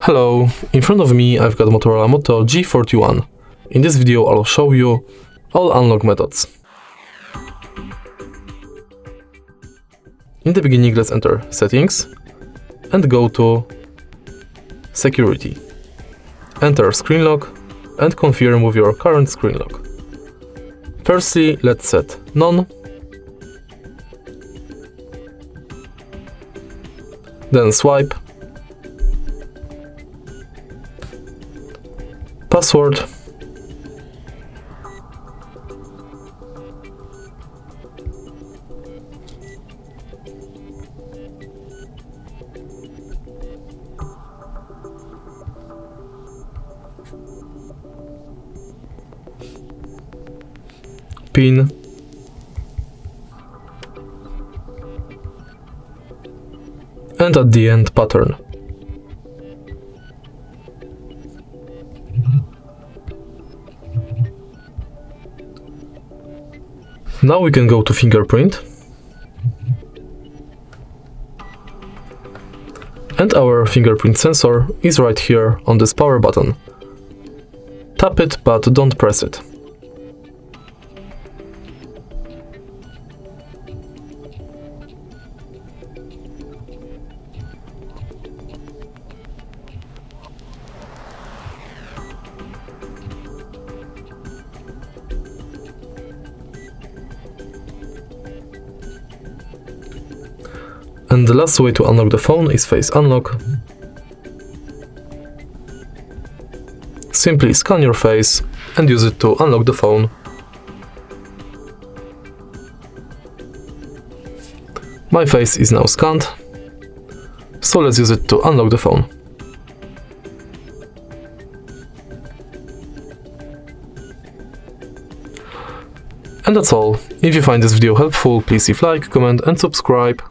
Hello, in front of me I've got Motorola Moto G41. In this video I'll show you all unlock methods. In the beginning let's enter Settings and go to Security. Enter Screen Lock and confirm with your current screen lock. Firstly, let's set None. Then swipe. Password. PIN. And at the end, pattern. Now we can go to fingerprint. And our fingerprint sensor is right here on this power button. Tap it, but don't press it. And the last way to unlock the phone is face unlock. Simply scan your face and use it to unlock the phone. My face is now scanned, so let's use it to unlock the phone. And that's all. If you find this video helpful, please leave a like, comment and subscribe.